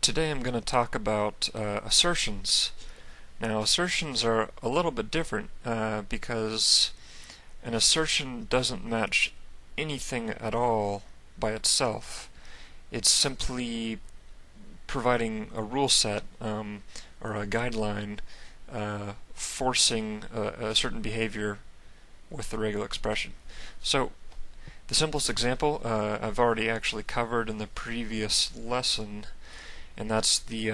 Today I'm going to talk about assertions. Now, assertions are a little bit different because an assertion doesn't match anything at all by itself. It's simply providing a rule set or a guideline forcing a certain behavior with the regular expression. So, the simplest example I've already actually covered in the previous lesson, and that's the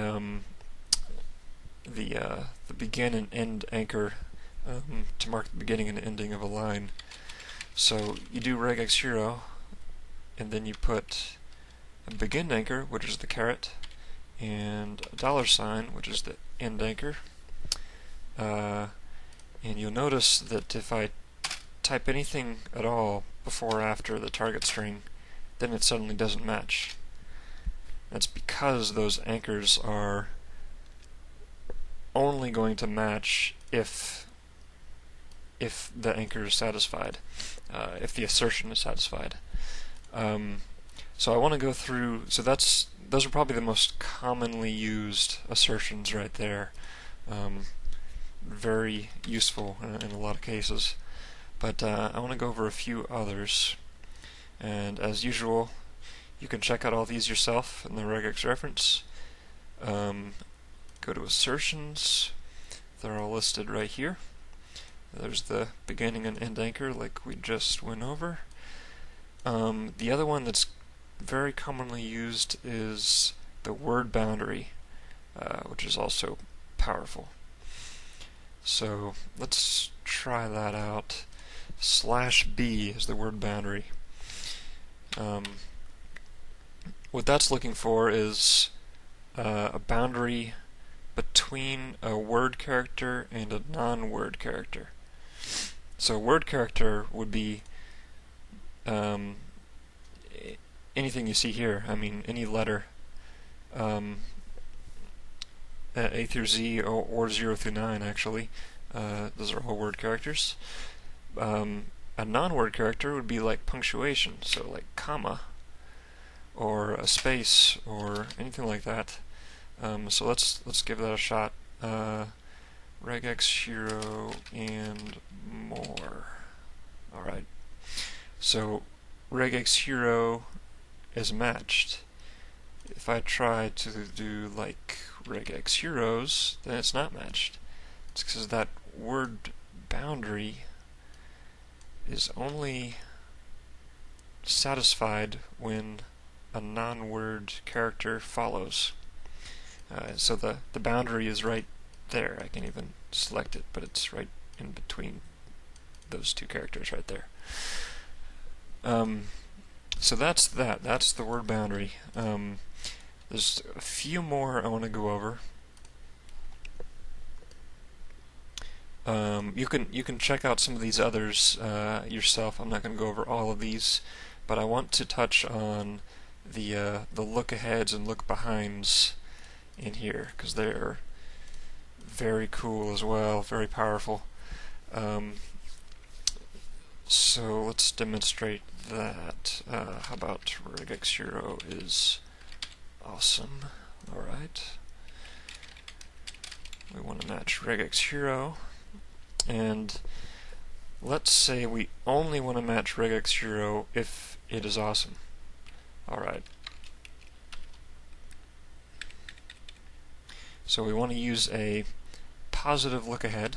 begin and end anchor to mark the beginning and ending of a line. So you do regex hero, and then you put a begin anchor, which is the caret, and a $sign, which is the end anchor. And you'll notice that if I type anything at all before or after the target string, then it suddenly doesn't match. That's because those anchors are only going to match if the anchor is satisfied, if the assertion is satisfied. So I want to go through. So those are probably the most commonly used assertions right there. Very useful in a lot of cases. But I want to go over a few others. And as usual, you can check out all these yourself in the regex reference. Go to assertions. They're all listed right here. There's the beginning and end anchor like we just went over. The other one that's very commonly used is the word boundary, which is also powerful. So let's try that out. /B is the word boundary. What that's looking for is a boundary between a word character and a non-word character. So a word character would be anything you see here. I mean, any letter, A through Z or 0 through 9 actually. Those are all word characters. A non-word character would be like punctuation, so like comma or a space or anything like that. So let's give that a shot. Regex hero and more. Alright. So regex hero is matched. If I try to do like regex heroes, then it's not matched. It's because that word boundary is only satisfied when a non-word character follows. So the boundary is right there. I can even select it, but it's right in between those two characters right there. So that's that. That's the word boundary. There's a few more I want to go over. You can check out some of these others yourself. I'm not going to go over all of these, but I want to touch on the look-aheads and look-behinds in here because they're very cool as well, very powerful. So let's demonstrate that. How about regex hero is awesome? All right. We want to match regex hero. And let's say we only want to match regex hero if it is awesome. Alright. So we want to use a positive look ahead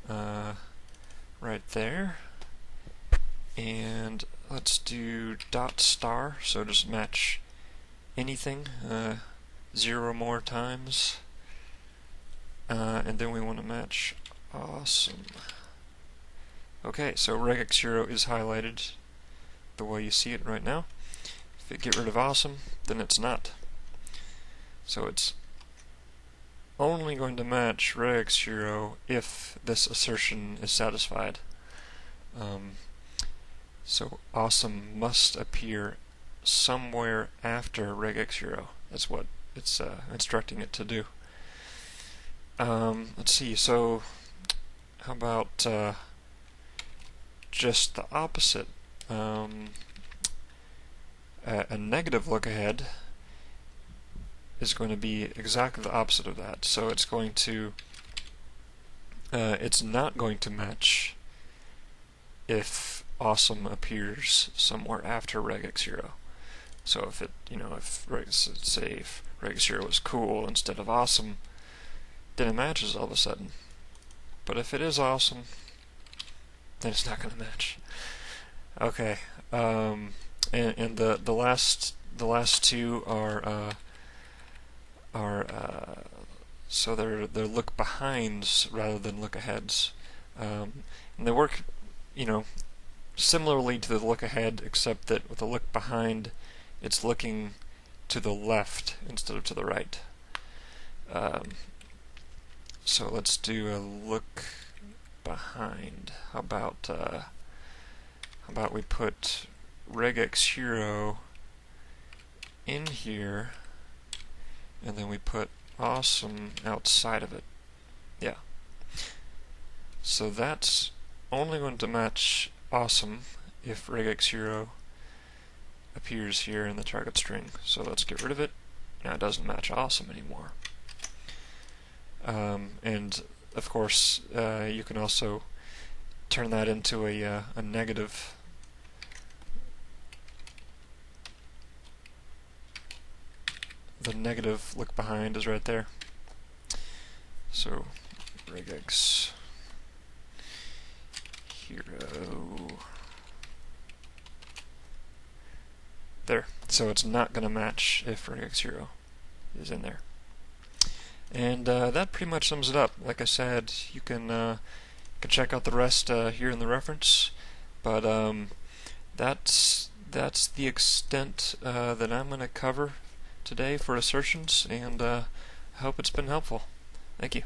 right there. And let's do .star, so just match anything 0 more times. And then we want to match awesome. Okay, so regex hero is highlighted the way you see it right now. If you get rid of awesome, then it's not. So it's only going to match regex hero if this assertion is satisfied. So awesome must appear somewhere after regex hero. That's what it's instructing it to do. Let's see, so how about just the opposite? A negative look ahead is going to be exactly the opposite of that. So it's going to it's not going to match if awesome appears somewhere after regex hero. So if it, say if regex hero was cool instead of awesome, then it matches all of a sudden. But if it is awesome, then it's not going to match. Okay, and the last two are so they're look behinds rather than look aheads, and they work, similarly to the look ahead, except that with the look behind, it's looking to the left instead of to the right. So let's do a look behind. How about we put regex hero in here, and then we put awesome outside of it. Yeah. So that's only going to match awesome if regex hero appears here in the target string. So let's get rid of it. Now it doesn't match awesome anymore. And of course, you can also turn that into a negative. The negative look behind is right there. So regex hero. There. So it's not going to match if regex hero is in there. And that pretty much sums it up. Like I said, you can check out the rest here in the reference, but that's the extent that I'm going to cover today for assertions, and I hope it's been helpful. Thank you.